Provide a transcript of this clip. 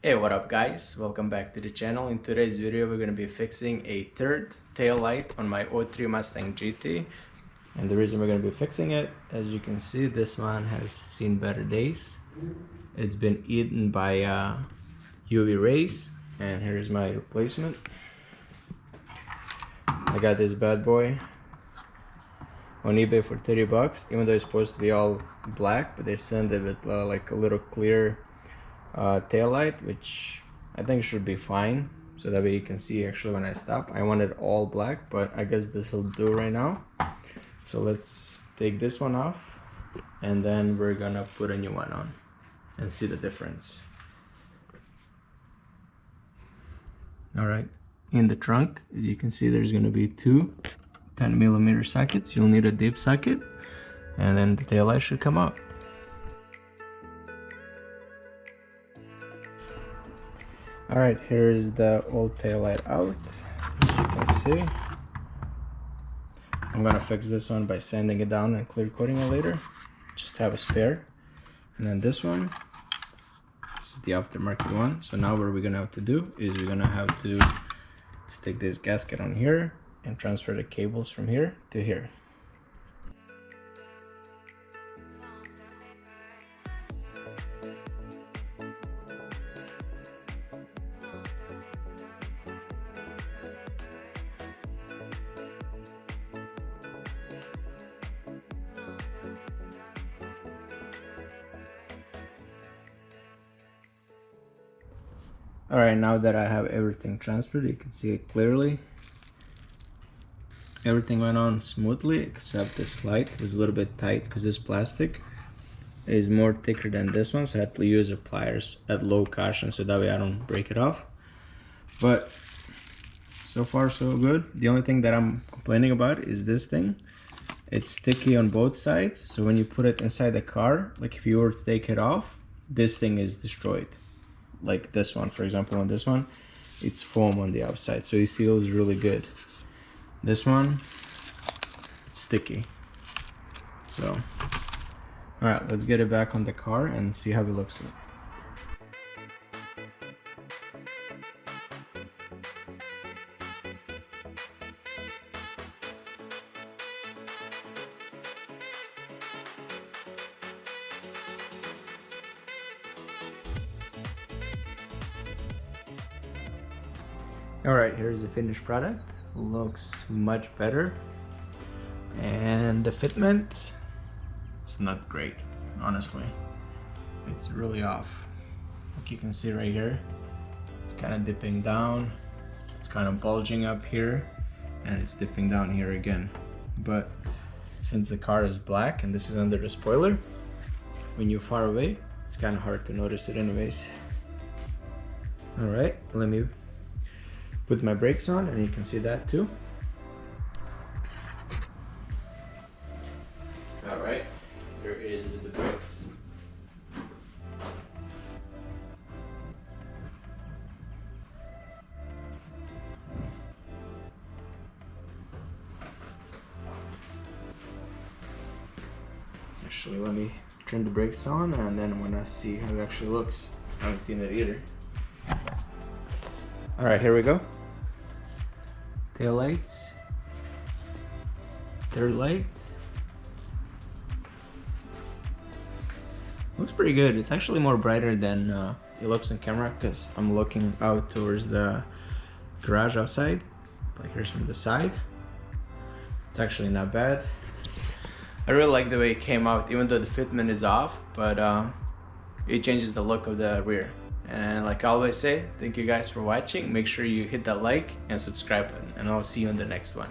Hey, what up guys, welcome back to the channel. In today's video we're going to be fixing a third tail light on my '03 Mustang GT, and the reason we're going to be fixing it, as you can see, this one has seen better days. It's been eaten by UV rays, and here's my replacement. I got this bad boy on eBay for 30 bucks, even though it's supposed to be all black, but they send it with like a little clear tail light, which I think should be fine, so that way you can see actually when I stop. I want it all black, but I guess this will do right now. So let's take this one off, and then we're gonna put a new one on and see the difference. All right, in the trunk, as you can see, there's gonna be two 10mm sockets. You'll need a deep socket, and then the tail light should come out. Alright, here is the old tail light out, as you can see. I'm gonna fix this one by sanding it down and clear coating it later. Just have a spare. And then this one, this is the aftermarket one. So now what we're gonna have to do is we're gonna have to stick this gasket on here and transfer the cables from here to here. Alright, now that I have everything transferred, you can see it clearly. Everything went on smoothly, except this light was a little bit tight because this plastic is more thicker than this one, so I had to use the pliers at low caution so that way I don't break it off. But so far so good. The only thing that I'm complaining about is this thing. It's sticky on both sides, so when you put it inside the car, like if you were to take it off, this thing is destroyed. Like this one, for example, on this one, it's foam on the outside, so it seals really good. This one, it's sticky. So, all right, let's get it back on the car and see how it looks like. Alright, here's the finished product. Looks much better. And the fitment, it's not great, honestly. It's really off. Like you can see right here, it's kind of dipping down. It's kind of bulging up here, and it's dipping down here again. But since the car is black and this is under the spoiler, when you're far away, it's kind of hard to notice it anyways. Alright, let me put my brakes on, and you can see that too. Alright, here is the brakes. Actually, let me turn the brakes on, and then I'm gonna see how it actually looks. I haven't seen it either. Alright, here we go. Tail lights. Third light. Looks pretty good. It's actually more brighter than it looks on camera, because I'm looking out towards the garage outside. But here's from the side. It's actually not bad. I really like the way it came out, even though the fitment is off, but it changes the look of the rear. And like I always say, thank you guys for watching. Make sure you hit that like and subscribe button, and I'll see you in the next one.